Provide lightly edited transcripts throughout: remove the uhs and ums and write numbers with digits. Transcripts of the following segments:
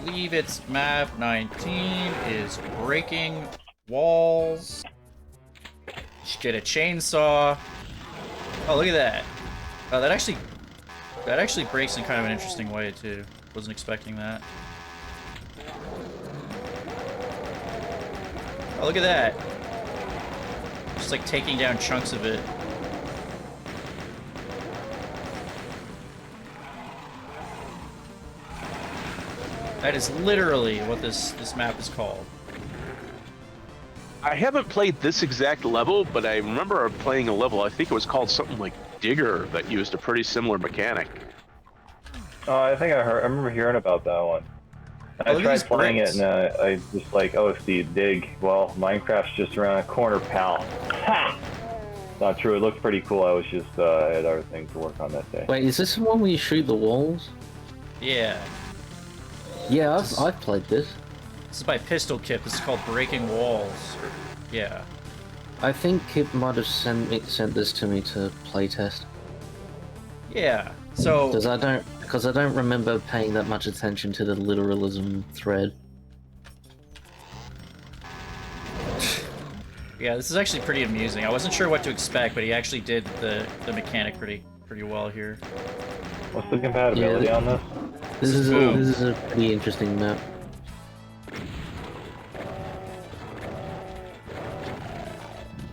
believe it's map 19 is breaking walls. Just get a chainsaw. Oh, look at that. Oh, that actually breaks in kind of an interesting way too. Wasn't expecting that. Oh, look at that. Just like taking down chunks of it. That is literally what this map is called. I haven't played this exact level, but I remember playing a level, I think it was called something like Digger, that used a pretty similar mechanic. Oh, I think I remember hearing about that one. I tried playing it and I just like, oh, see, dig. Well, Minecraft's just around a corner, pal. Ha! Not true, it looked pretty cool, I was just, I had other things to work on that day. Wait, is this the one where you shoot the walls? Yeah. Yeah, I've played this. This is by Pistoolkip. This is called Breaking Walls. Yeah. I think Kip might have sent this to me to playtest. Yeah. So. Because I don't remember paying that much attention to the literalism thread. Yeah, this is actually pretty amusing. I wasn't sure what to expect, but he actually did the mechanic pretty well here. What's the compatibility on this? This is a pretty interesting map.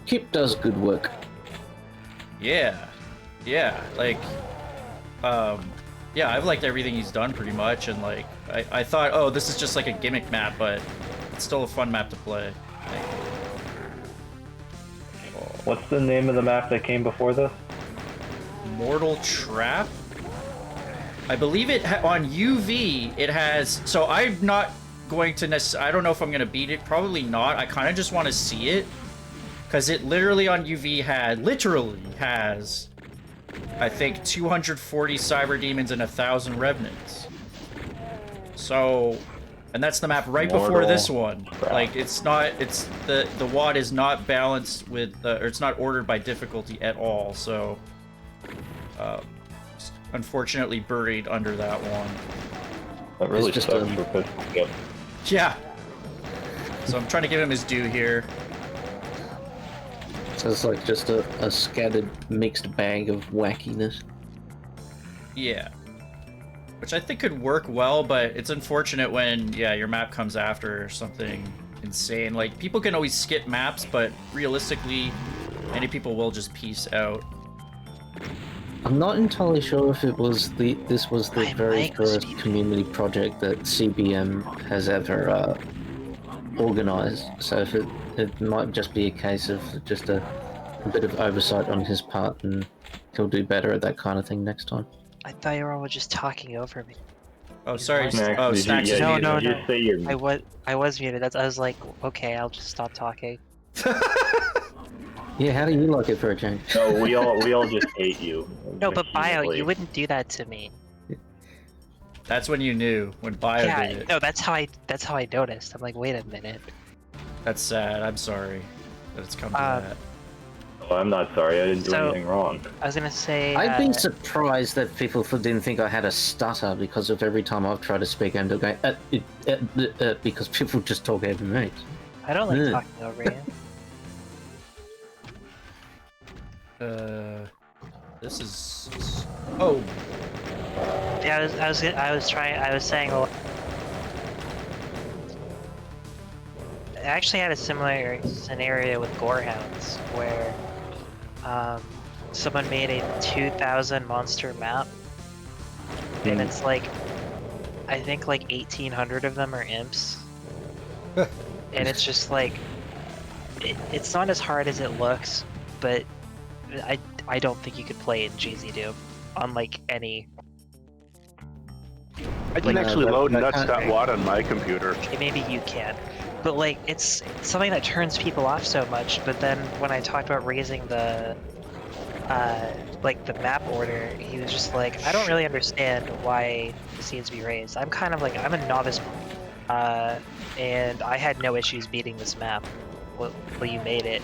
Kip does good work. Yeah. Yeah, like, yeah, I've liked everything he's done pretty much, and like, I thought, oh, this is just like a gimmick map, but it's still a fun map to play. What's the name of the map that came before this? Mortal Trap? I believe it on UV, it has, so I'm not going to necessarily, I don't know if I'm going to beat it, probably not. I kind of just want to see it, because it literally on UV literally has, I think, 240 Cyber Demons and 1,000 Revenants. So, and that's the map right before this one. Like, it's not, it's, the WOD is not balanced with, or it's not ordered by difficulty at all, so, unfortunately buried under that one. That really just sucks for Pistoolkip. Yeah. So I'm trying to give him his due here. So it's like just a scattered mixed bag of wackiness. Yeah. Which I think could work well, but it's unfortunate when, yeah, your map comes after something insane. Like, people can always skip maps, but realistically, many people will just peace out. I'm not entirely sure if this was the very first community project that CBM has ever organized. So if it might just be a case of just a bit of oversight on his part, and he'll do better at that kind of thing next time. I thought you were all just talking over me. Oh, sorry. Oh, Snacks. No. You I was muted. I was like, okay, I'll just stop talking. Yeah, how do you like it for a change? No, we all just hate you. No, but Bio, you wouldn't do that to me. That's when you knew, when Bio did it. No, that's how I noticed. I'm like, wait a minute. That's sad. I'm sorry that it's come to that. Oh, I'm not sorry. I didn't do anything wrong. I was gonna say. I've been surprised that people didn't think I had a stutter because of every time I've tried to speak, I'm going because people just talk over me. I don't like talking over you. This is. Oh. Yeah, I was saying. Well, I actually had a similar scenario with Gorehounds where someone made a 2,000 monster map, and it's like, I think like 1,800 of them are imps, and it's just like, it's not as hard as it looks, but I don't think you could play in GZ Doom on like any. I can actually load nuts.wad on my computer. Maybe you can. But like, it's something that turns people off so much, but then when I talked about raising the like the map order, he was just like, I don't really understand why this needs to be raised. I'm kind of like, I'm a novice, and I had no issues beating this map. Well, you made it.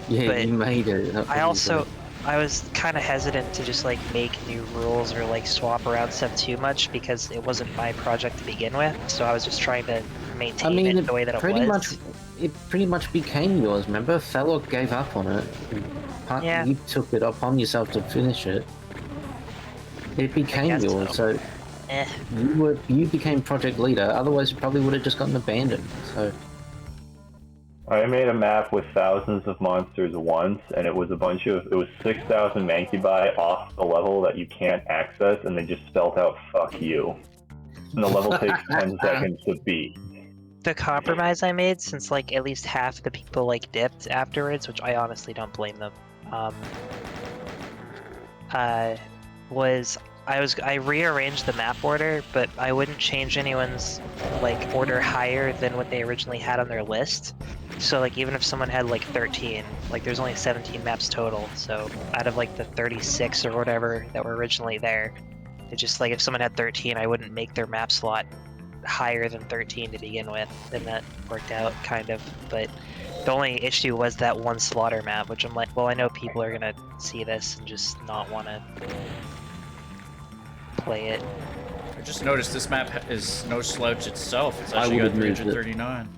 Yeah, but you made it. I also, I was kind of hesitant to just like make new rules or like swap around stuff too much because it wasn't my project to begin with. So I was just trying to maintain it the way that it was. It pretty much became yours. Remember, Thalok gave up on it. Yeah. You took it upon yourself to finish it. It became guess yours, so. so you became project leader. Otherwise, it probably would have just gotten abandoned. So. I made a map with thousands of monsters once, and it was 6,000 Mancubi off the level that you can't access, and they just spelled out "fuck you." And the level takes 10 seconds to beat. The compromise I made, since like at least half the people like dipped afterwards, which I honestly don't blame them, was I rearranged the map order, but I wouldn't change anyone's like order higher than what they originally had on their list. So like even if someone had like 13, like there's only 17 maps total, so out of like the 36 or whatever that were originally there, it just like if someone had 13, I wouldn't make their map slot higher than 13 to begin with, and that worked out kind of. But the only issue was that one slaughter map, which I'm like, well, I know people are gonna see this and just not want to play it. I just noticed this map is no slouch itself. It's actually got 339.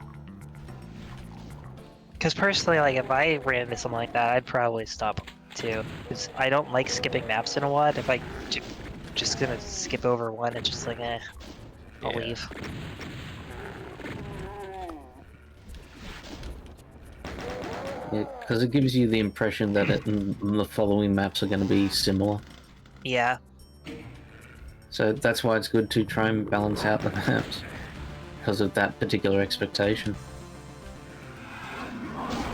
Because personally, like if I ran into something like that, I'd probably stop too. Because I don't like skipping maps in a WOD. If I just gonna skip over one, it's just like, I'll leave. Yeah, because it gives you the impression that the following maps are going to be similar. Yeah. So that's why it's good to try and balance out the maps, because of that particular expectation.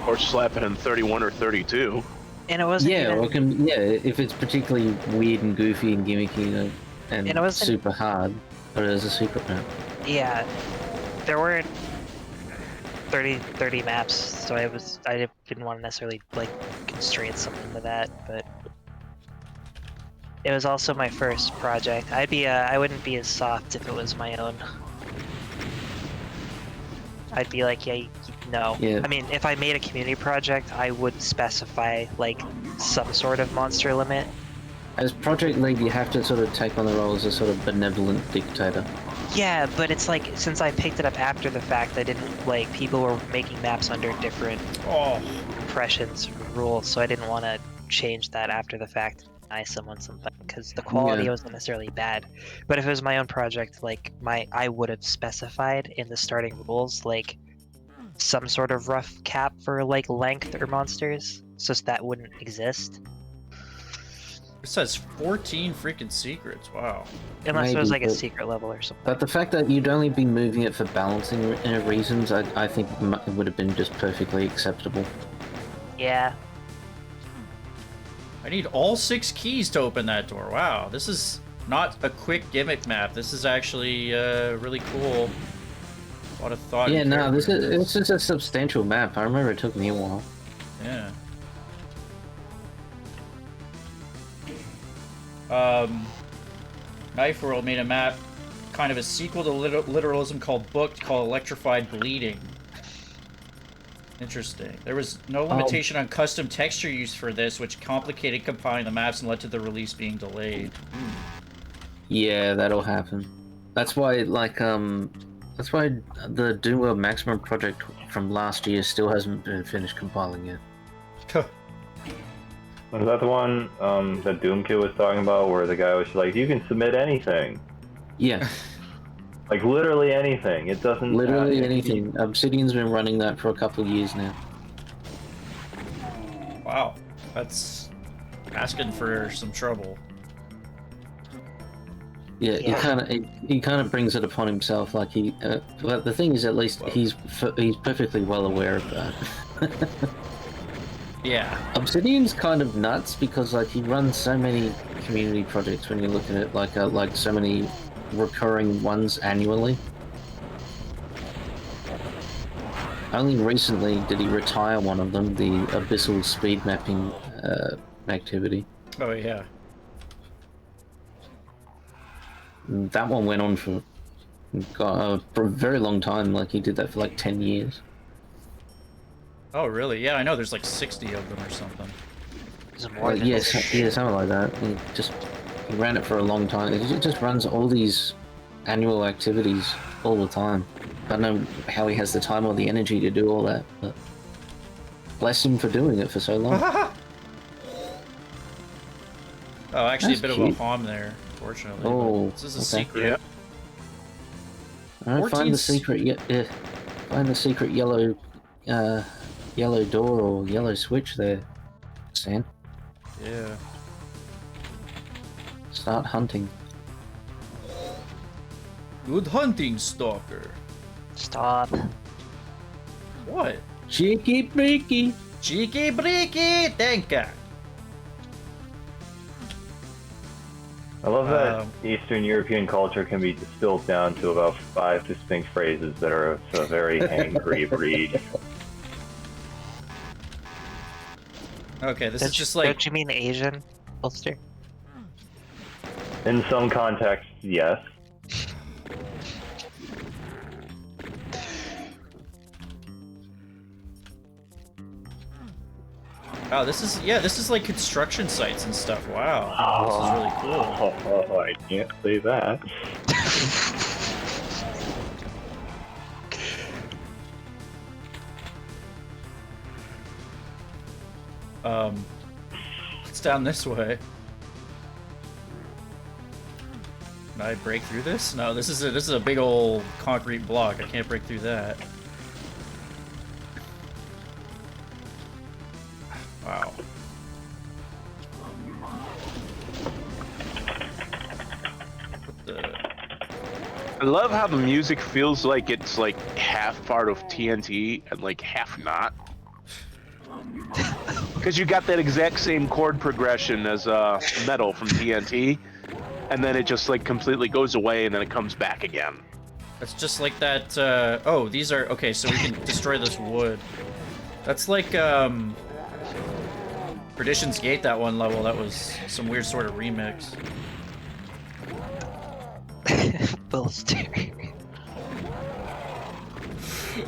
Or slap it in 31 or 32. And it wasn't even... if it's particularly weird and goofy and gimmicky and it wasn't... super hard, but it is a secret map. Yeah. There weren't 30 maps, so I didn't want to necessarily like constrain something to that, but it was also my first project. I wouldn't be as soft if it was my own. I'd be like, no. Yeah. I mean, if I made a community project, I would specify like some sort of monster limit. As project lead, you have to sort of take on the role as a sort of benevolent dictator. Yeah, but it's like, since I picked it up after the fact, I didn't, like, people were making maps under different impressions, rules, so I didn't want to change that after the fact, deny someone something, because the quality wasn't necessarily bad. But if it was my own project, like, I would have specified in the starting rules, like, some sort of rough cap for, like, length or monsters, so that wouldn't exist. It says 14 freaking secrets. Wow. Unless it was like a secret level or something. But the fact that you'd only be moving it for balancing reasons, I think it would have been just perfectly acceptable. Yeah. I need all 6 keys to open that door. Wow, this is not a quick gimmick map. This is actually really cool. A lot of thought. Yeah, no, this is a substantial map. I remember it took me a while. Yeah. Knife World made a map, kind of a sequel to literalism called Booked, called Electrified Bleeding. Interesting. There was no limitation on custom texture use for this, which complicated compiling the maps and led to the release being delayed. Yeah, that'll happen. That's why, like, that's why the Doom World Maximum project from last year still hasn't been finished compiling yet. Was that the one that Doom Kid was talking about, where the guy was like, "You can submit anything." Yeah. Like literally anything. It doesn't. Literally anything. Obsidian's been running that for a couple of years now. Wow, that's asking for some trouble. Yeah, he kind of brings it upon himself. Like but the thing is, at least he's perfectly well aware of that. Yeah. Obsidian's kind of nuts because like he runs so many community projects when you look at it, like so many recurring ones annually. Only recently did he retire one of them, the Abyssal speed mapping activity. Oh yeah. And that one went on for a very long time. Like he did that for like 10 years. Oh really? Yeah, I know. There's like 60 of them or something. It's more than yes, yeah, something like that. He ran it for a long time. It just runs all these annual activities all the time. I don't know how he has the time or the energy to do all that, but bless him for doing it for so long. Oh, actually, That's a bit cute. of a harm there, fortunately. Oh, This is a okay. secret. Yeah. Alright, find the 14's secret. Find the secret yellow door or yellow switch there, Sam. Yeah. Start hunting. Good hunting, Stalker. Stop. What? Cheeky breaky. Cheeky breaky, thank you. I love that Eastern European culture can be distilled down to about 5 distinct phrases that are of a very angry breed. Okay, this is just like... Don't you mean Asian, Ulster? In some contexts, yes. Oh, this is like construction sites and stuff. Wow, this is really cool. Oh, I can't say that. It's down this way. Can I break through this? No, this is a big old concrete block. I can't break through that. Wow. What the... I love how the music feels like it's like half part of TNT and like half not. Because you got that exact same chord progression as metal from TNT, and then it just like completely goes away and then it comes back again. That's just like that. Oh, these are okay. So we can destroy this wood. That's like Perdition's Gate. That one level. That was some weird sort of remix. Ulster.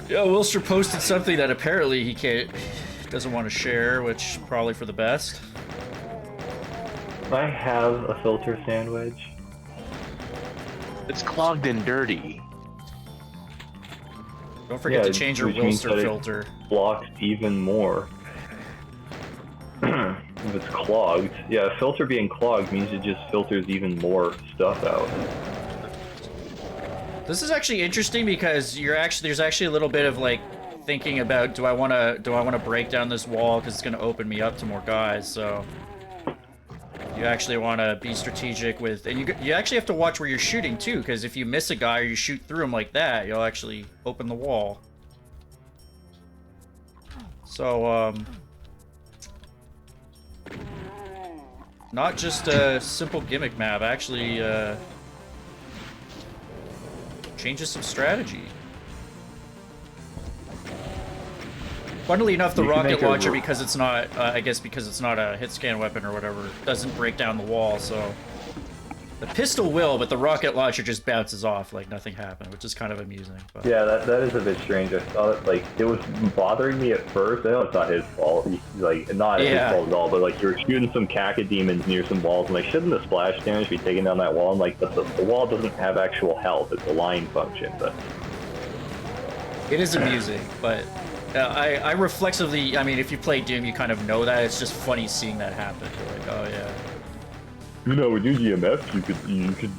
Yeah, Wilster posted something that apparently he doesn't want to share, which probably for the best. I have a filter sandwich. It's clogged and dirty. Don't forget to Yeah, change your which means Wilster that it filter. blocks even more. If it's clogged, yeah, a filter being clogged means it just filters even more stuff out. This is actually interesting because there's actually a little bit of like thinking about do I want to break down this wall because it's going to open me up to more guys. So you actually want to be strategic with, and you actually have to watch where you're shooting too, because if you miss a guy or you shoot through him like that, you'll actually open the wall. So not just a simple gimmick map, actually changes some strategy. Funnily enough, the rocket launcher, because it's not, I guess because it's not a hit scan weapon or whatever, doesn't break down the wall, so... The pistol will, but the rocket launcher just bounces off like nothing happened, which is kind of amusing. But... Yeah, that is a bit strange. I thought, like, it was bothering me at first. I know it's not his fault. Like, not his fault at all, but, like, you're shooting some cacodemons near some walls, and, like, shouldn't the splash damage be taking down that wall? And, like, the wall doesn't have actual health. It's a line function, but... It is amusing, but... I reflexively, I mean, if you play Doom, you kind of know that. It's just funny seeing that happen. You're like, oh, yeah. You know, with UGMF, you could...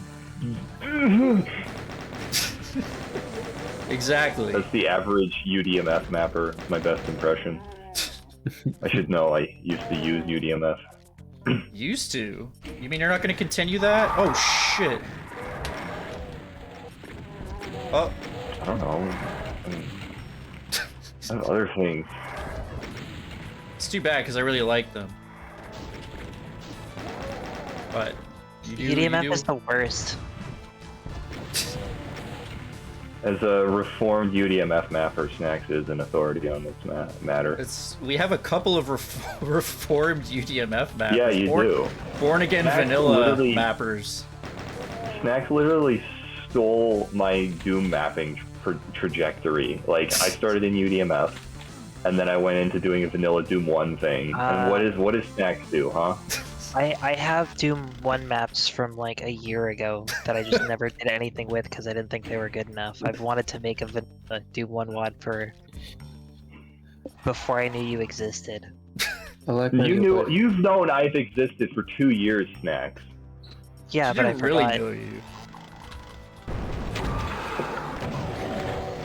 Exactly. That's the average UDMF mapper. My best impression. I should know. I used to use UDMF. Used to? You mean you're not going to continue that? Oh, shit. Oh. I don't know. I mean, I have other things. It's too bad, because I really like them. But... UDMF is the worst. As a reformed UDMF mapper, Snacks is an authority on this matter. We have a couple of reformed UDMF mappers. Yeah, you do. Born again Snacks vanilla mappers. Snacks literally stole my Doom mapping trajectory. Like, I started in UDMF, and then I went into doing a vanilla Doom 1 thing. And what does Snacks do, huh? I have Doom 1 maps from like a year ago that I just never did anything with because I didn't think they were good enough. I've wanted to make a Doom 1 WOD for before I knew you existed. I like how You've known I've existed for 2 years, Snacks. Yeah, She but I didn't really forgot. know you.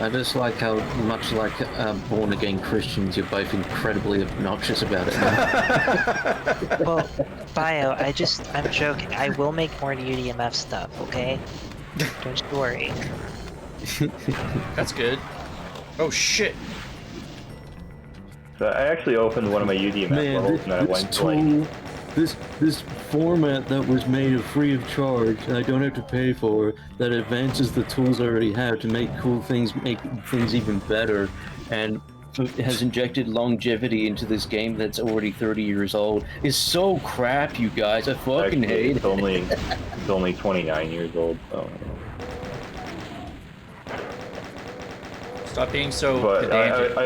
I just like how, much like born-again Christians, you're both incredibly obnoxious about it now. Well, Bio, I'm joking. I will make more UDMF stuff, okay? Don't you worry. That's good. Oh shit. So I actually opened one of my UDMF levels, and then I went to like... This format that was made free of charge, and I don't have to pay for, that advances the tools I already have to make cool things, make things even better, and has injected longevity into this game that's already 30 years old, is so crap, you guys. I fucking hate it. It's only 29 years old, so... Stop being so But pedantic.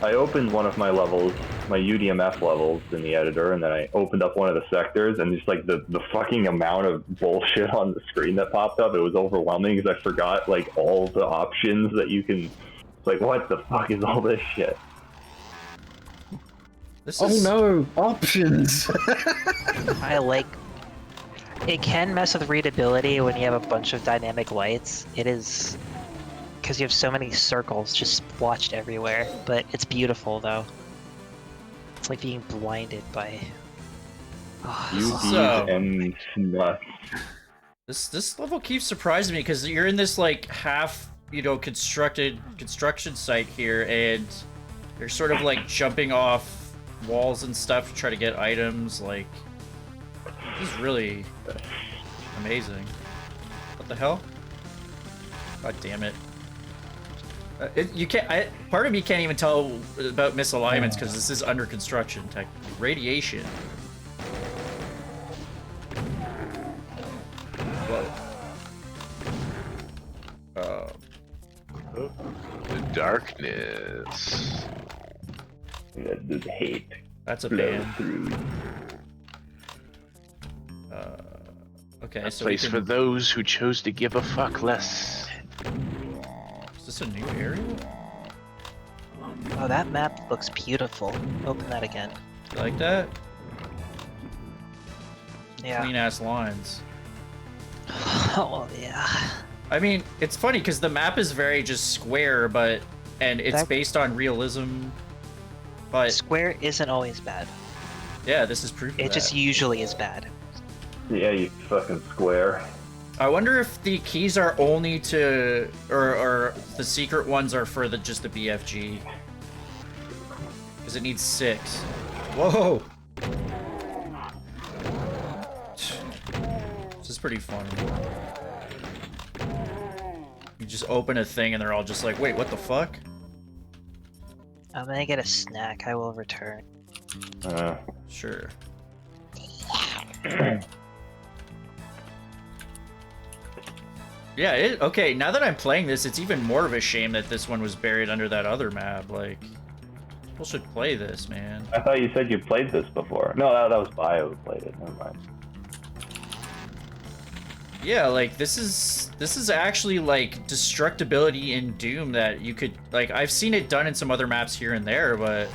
I opened one of my levels, my UDMF levels in the editor, and then I opened up one of the sectors, and just like the fucking amount of bullshit on the screen that popped up, it was overwhelming because I forgot like all the options that you can, like what the fuck is all this shit? This is... Oh no, options! I like... It can mess with readability when you have a bunch of dynamic lights. It is... Because you have so many circles just splotched everywhere, but it's beautiful though. It's like being blinded by... and nuts. This level keeps surprising me because you're in this like half, you know, construction site here, and you're sort of like jumping off walls and stuff to try to get items. Like, this is really amazing. What the hell? God damn it! You can't. Part of me can't even tell about misalignments because this is under construction. Technically, radiation. The darkness. The hate. That's a flow band. through. Okay, A so we place can... for those who chose to give a fuck less. Is this a new area? Oh, that map looks beautiful. Open that again. You like that? Yeah. Clean ass lines. Oh, yeah. I mean, it's funny because the map is very just square, and it's based on realism. But Square isn't always bad. yeah, this is proof of It that. just usually is bad. Yeah, you fucking square. I wonder if the keys are only to, or the secret ones are for just the BFG. Because it needs 6. Whoa! This is pretty funny. You just open a thing and they're all just like, wait, what the fuck? I'm gonna get a snack. I will return. Sure. Yeah, okay, now that I'm playing this, it's even more of a shame that this one was buried under that other map. Like, people should play this, man. I thought you said you played this before. No, that was Bio who played it. Never mind. Yeah, like, this is actually, like, destructibility in Doom that you could... Like, I've seen it done in some other maps here and there, but...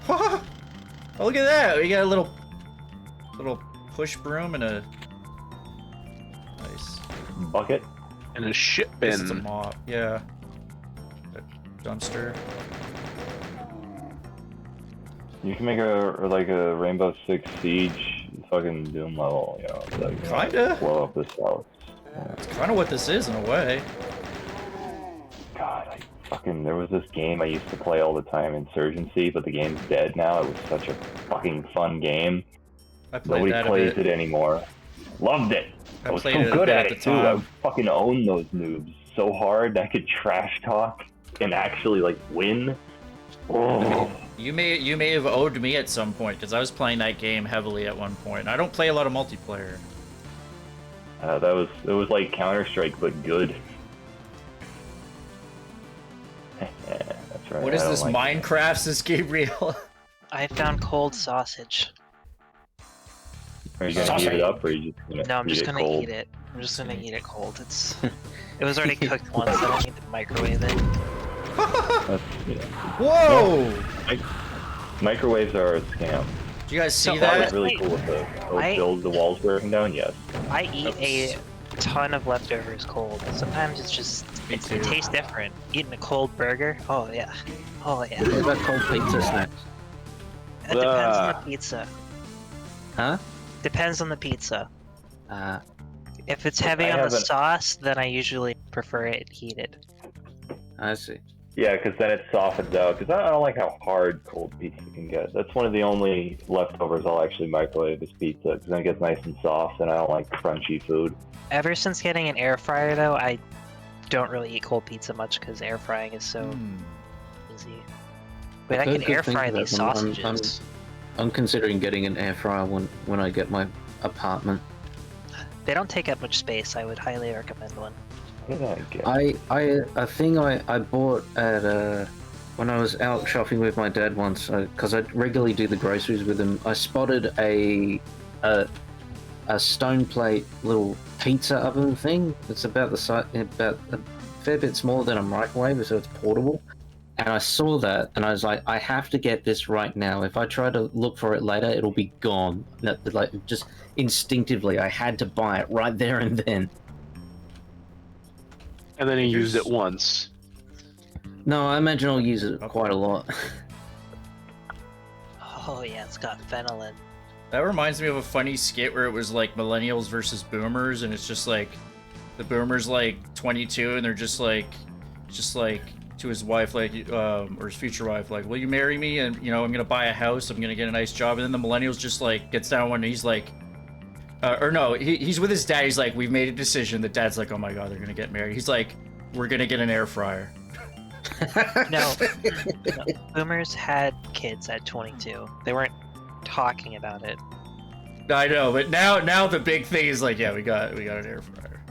Oh, look at that! We got a little push broom and a... Nice. Bucket? And a shit This is a bin. mop, yeah. A dumpster. You can make a Rainbow Six Siege fucking Doom level, you know, it's like Kinda. blow up this house. Yeah. It's kind of what this is in a way. God, there was this game I used to play all the time, Insurgency, but the game's dead now. It was such a fucking fun game. I played Nobody that plays a bit. it anymore. Loved it. I was so played it a good bit at at it the too. I time. would fucking own those noobs so hard that I could trash talk and actually like win. Oh. You may have owed me at some point because I was playing that game heavily at one point. I don't play a lot of multiplayer. It was like Counter-Strike but good. What is I don't this, like it. Minecraft, says Gabriel? I found cold sausage. Are you gonna heat it up, or are you just gonna No, I'm eat just it gonna cold? eat it. I'm just gonna eat it cold. It was already cooked once. I don't need to microwave it. That's, yeah. Whoa! Microwaves are a scam. Do you guys see So, That was that? really cool with the I- build, the walls breaking down. Yes. I eat a ton of leftovers cold. Sometimes it's just Me it too. tastes different. Eating a cold burger, oh yeah, oh yeah. What about cold pizza snacks? It depends on the pizza. Huh? Depends on the pizza. Uh, If it's heavy I on the haven't- sauce, then I usually prefer it heated. I see. Yeah, because then it softens out. Because I don't like how hard cold pizza can get. That's one of the only leftovers I'll actually microwave is pizza, because then it gets nice and soft, and I don't like crunchy food. Ever since getting an air fryer though, I don't really eat cold pizza much because air frying is so easy. But I I've can heard good air things fry about these them. sausages. I'm considering getting an air fryer when I get my apartment. They don't take up much space. I would highly recommend one. What did I get? A thing I bought at when I was out shopping with my dad once, because I regularly do the groceries with him. I spotted a stone plate little pizza oven thing. It's about the size, about a fair bit smaller than a microwave, so it's portable. And I saw that, and I was like, I have to get this right now. If I try to look for it later, it'll be gone. Like, just instinctively, I had to buy it right there and then. And then he used it once. No, I imagine I'll use it quite a lot. Oh yeah, it's got phenolin. That reminds me of a funny skit where it was like millennials versus boomers, and it's just like the boomers like 22, and they're just like to his wife, like or his future wife, like, will you marry me? And you know, I'm gonna buy a house, I'm gonna get a nice job. And then the millennials just like gets down one, and he's like, or no, he's with his dad. He's like, we've made a decision. The dad's like, oh my god, they're gonna get married. He's like, we're gonna get an air fryer. No, boomers had kids at 22. They weren't talking about it. I know, but now the big thing is like, yeah, we got an air fryer.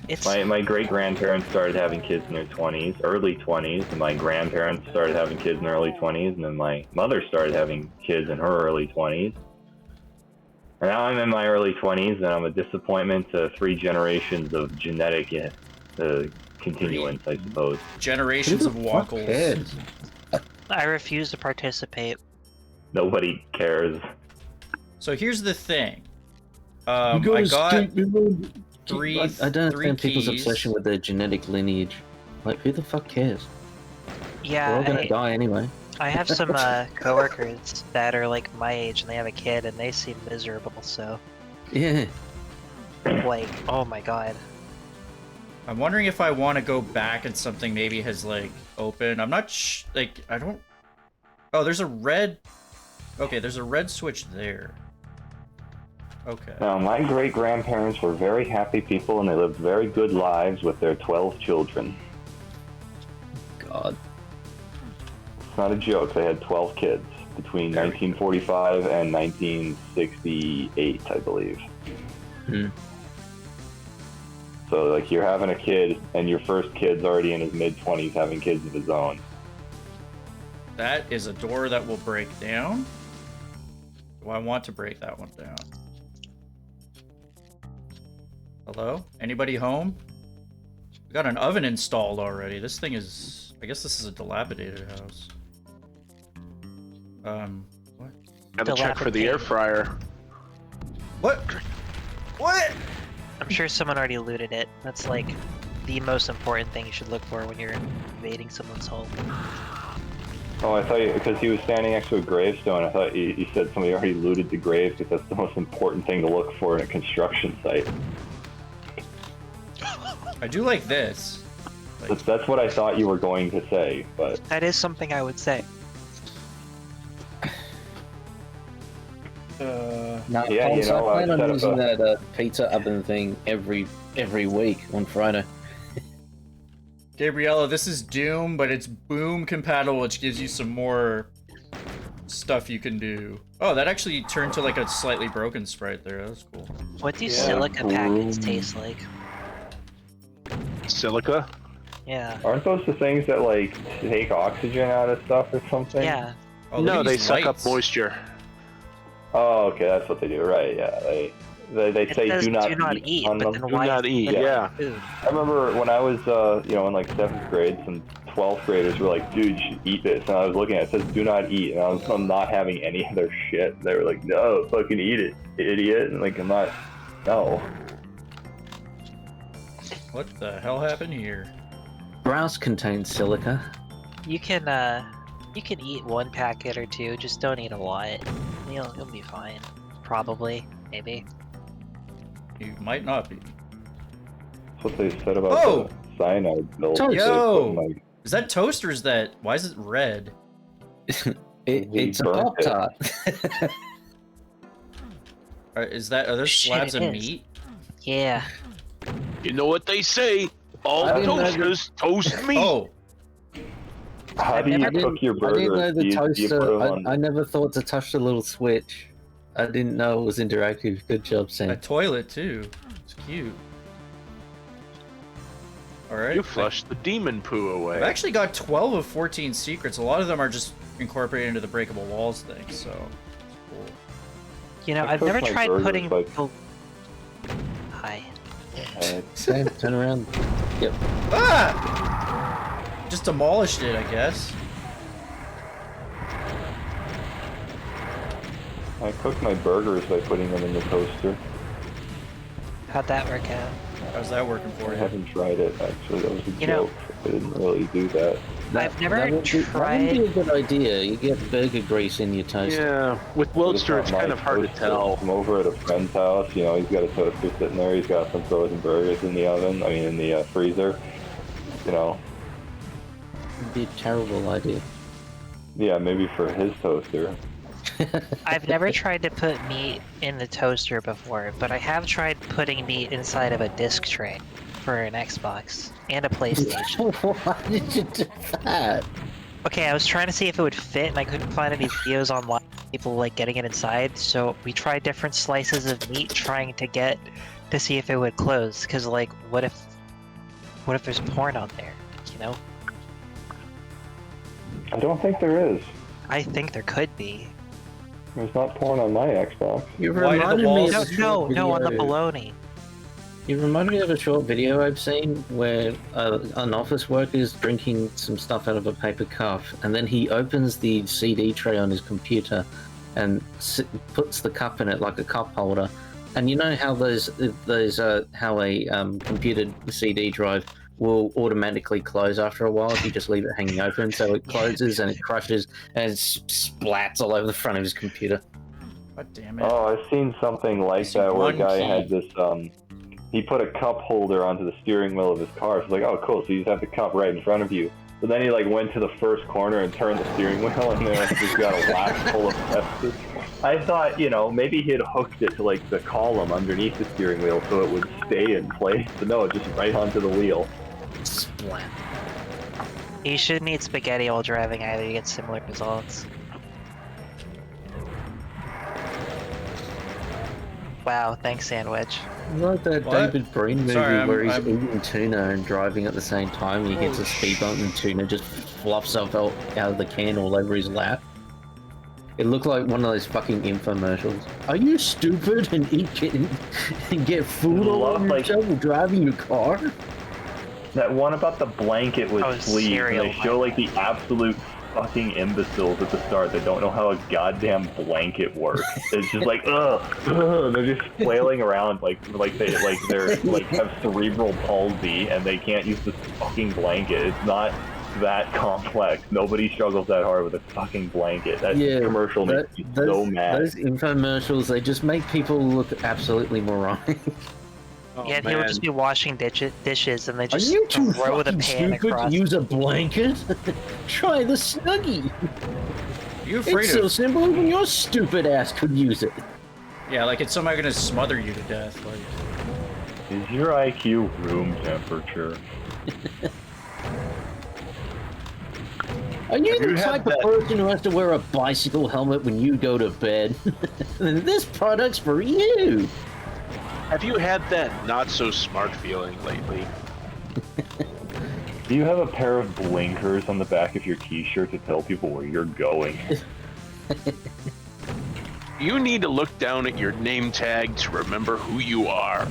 It's My great grandparents started having kids in their 20s, early 20s, and my grandparents started having kids in their early 20s, and then my mother started having kids in her early 20s. And now I'm in my early 20s, and I'm a disappointment to 3 generations of genetic continuance, I suppose. Generations of wackles. I refuse to participate. Nobody cares. So here's the thing. I got three. I don't understand people's keys. obsession with their genetic lineage. Like, who the fuck cares? We're all Yeah, gonna die anyway. I have some coworkers that are like my age and they have a kid and they seem miserable. So Yeah. like, oh my god. I'm wondering if I want to go back and something maybe has like opened. I'm not like I don't. Oh, there's a red. Okay, there's a red switch there. Okay. Now, my great grandparents were very happy people, and they lived very good lives with their 12 children. God. It's not a joke. They had 12 kids between 1945 and 1968, I believe. Hmm. So, like, you're having a kid, and your first kid's already in his mid-20s having kids of his own. That is a door that will break down. Do I want to break that one down? Hello? Anybody home? We got an oven installed already. This thing is... I guess this is a dilapidated house. What? Gotta check for the air fryer. What? What? I'm sure someone already looted it. That's like the most important thing you should look for when you're invading someone's home. Oh, I thought because he was standing next to a gravestone, I thought you said somebody already looted the grave, because that's the most important thing to look for in a construction site. I do like this. Like, That's what I thought you were going to say, but That is something I would say. No, Yeah, you know, I plan set on up using a- that pizza oven thing every week on Friday. Gabriella, this is Doom, but it's Boom compatible, which gives you some more stuff you can do. Oh, that actually turned to like a slightly broken sprite there. That was cool. What do Yeah. silica packets taste like? Silica? Yeah. Aren't those the things that like take oxygen out of stuff or something? Yeah. Oh, look No, at they these suck lights. up moisture. Oh, okay, that's what they do, right? Yeah, they It say says do not eat on but them. then Do why not eat, put yeah. food? I remember when I was, in like 7th grade, some 12th graders were like, dude, you should eat this. And I was looking at it, it says do not eat. And I'm not having any of their shit. They were like, no, fucking eat it, idiot. And like, I'm not, no. What the hell happened here? Grouse contains silica. You can eat one packet or two, just don't eat a lot. You'll be fine. Probably. Maybe. You might not be. That's what they said about Oh! the cyanide pills. Yo! They put in, like, Is that toast or is that... Why is it red? It's a burnt it. Pop-Tart. Are there Shit, slabs it of is. meat? Yeah. You know what they say? All I didn't know toasters toast meat. Oh, How do you never- cook your I burger? didn't know the Do you put toaster. them on- I never thought to touch the little switch. I didn't know it was interactive. Good job, a Sam. toilet too. It's cute. Alright. You flushed the demon poo away. I've actually got 12 of 14 secrets. A lot of them are just incorporated into the breakable walls thing, so... it's cool. You know, I I've cook never my tried burgers, putting. like- Hi. Sam, turn around. Yep. Ah! Just demolished it, I guess. I cook my burgers by putting them in the toaster. How'd that work out? How's that working for I you? haven't tried it, actually. That was a You know- joke. I didn't really do that. I've never that would be a good idea. You get burger grease in your toaster. Yeah, with Roadster, it's kind of hard to tell. I'm over at a friend's house. You know, he's got a toaster sitting there. He's got some frozen burgers in the oven. I mean, in the freezer. You know, It'd be a terrible idea. yeah, maybe for his toaster. I've never tried to put meat in the toaster before, but I have tried putting meat inside of a disc tray for an Xbox and a PlayStation. Why did you do that? Okay, I was trying to see if it would fit, and I couldn't find any videos online of people like getting it inside. So we tried different slices of meat, trying to see if it would close. Because like, what if there's porn on there? You know? I don't think there is. I think there could be. There's not porn on my Xbox. You Why did the reminded me walls- of a No, short no, on the video- baloney. You remind me of a short video I've seen where an office worker is drinking some stuff out of a paper cup, and then he opens the CD tray on his computer and puts the cup in it like a cup holder. And you know how how a computer CD drive will automatically close after a while if you just leave it hanging open, so it closes and it crushes and it splats all over the front of his computer. God damn it. Oh, I've seen something like see that where a one guy key. had this, he put a cup holder onto the steering wheel of his car. So it's like, oh, cool, so you just have the cup right in front of you. But then he, like, went to the first corner and turned the steering wheel, and there just got a wax full of asbestos. I thought, you know, maybe he had hooked it to, like, the column underneath the steering wheel so it would stay in place. But no, just right onto the wheel. Splat. You shouldn't eat spaghetti while driving either. You get similar results. Wow, thanks, sandwich. Like that What? David Breen movie Sorry, where he's I'm- eating tuna and driving at the same time, and he hits Oh, a speed bump and tuna just flops up out of the can all over his lap. It looked like one of those fucking infomercials. Are you stupid and get food all Love, over like- yourself while driving your car? That one about the blanket with Oh, sleeves, and cereal, they show, like, the absolute fucking imbeciles at the start that don't know how a goddamn blanket works. It's just like, ugh, they're just flailing around they're like have cerebral palsy and they can't use this fucking blanket. It's not that complex. Nobody struggles that hard with a fucking blanket. That commercial makes me so mad. Those infomercials, they just make people look absolutely moronic. Oh, Yeah, he'll just be washing dishes and they Are just you too throw the fucking pan stupid across. to use a blanket? Try the Snuggie. You afraid It's so of... simple, even your stupid ass could use it. Yeah, like it's somebody gonna smother you to death. Like, Is your IQ room temperature? Are you the you had type of person who has to wear a bicycle helmet when you go to bed? Then this product's for you. Have you had that not so smart feeling lately? Do you have a pair of blinkers on the back of your t-shirt to tell people where you're going? You need to look down at your name tag to remember who you are.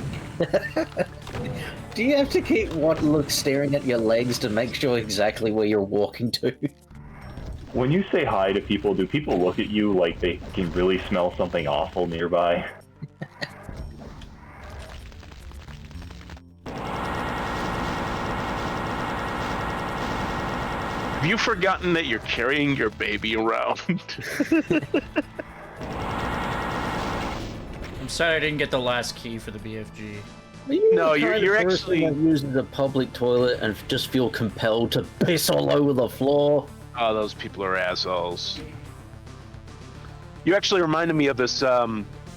Do you have to keep staring at your legs to make sure exactly where you're walking to? When you say hi to people, do people look at you like they can really smell something awful nearby? Have you forgotten that you're carrying your baby around? I'm sorry I didn't get the last key for the BFG. No, you're actually using the public toilet and just feel compelled to piss all over the floor. Oh, those people are assholes. You actually reminded me of this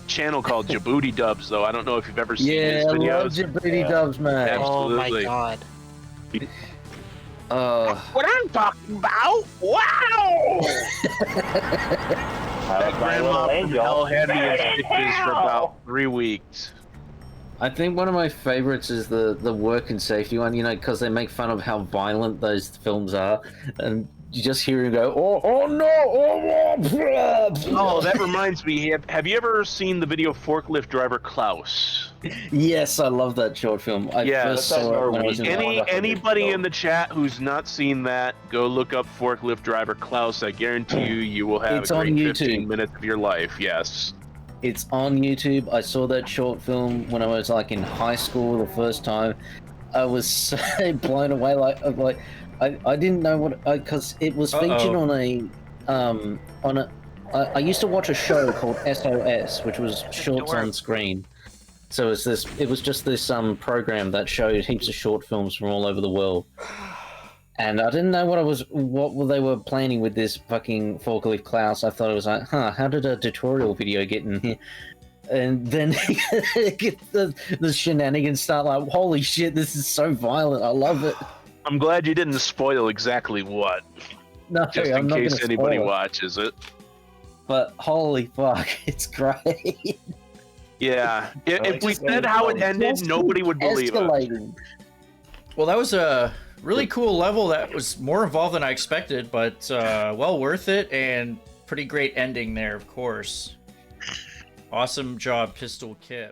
channel called Djibouti Dubs, though. I don't know if you've ever seen his videos. Yeah, I love Djibouti Dubs, man. Absolutely. Oh my god. What I'm talking about? Wow! That grandma from hell had me in stitches for about 3 weeks. I think one of my favorites is the work and safety one, you know, because they make fun of how violent those films are, and you just hear him go, oh no, Oh, that reminds me. Have you ever seen the video Forklift Driver Klaus? Yes, I love that short film. I first saw it when I was in Anybody in the chat who's not seen that, go look up Forklift Driver Klaus. I guarantee you will have It's a great on 15 YouTube. minutes of your life. Yes. It's on YouTube. I saw that short film when I was like in high school the first time. I was so blown away. I didn't know what, because it was featured I used to watch a show called SOS, which was shorts on screen. So it was just this program that showed heaps of short films from all over the world. And I didn't know what they were planning with this fucking Forklift Klaus. I thought it was like, how did a tutorial video get in here? And then the shenanigans start like, holy shit, this is so violent. I love it. I'm glad you didn't spoil exactly what. No, just in case anybody watches it. But holy fuck, it's great. Yeah. If we said how it ended, nobody would believe it. Well, that was a really cool level that was more involved than I expected, but well worth it, and pretty great ending there, of course. Awesome job, Pistoolkip.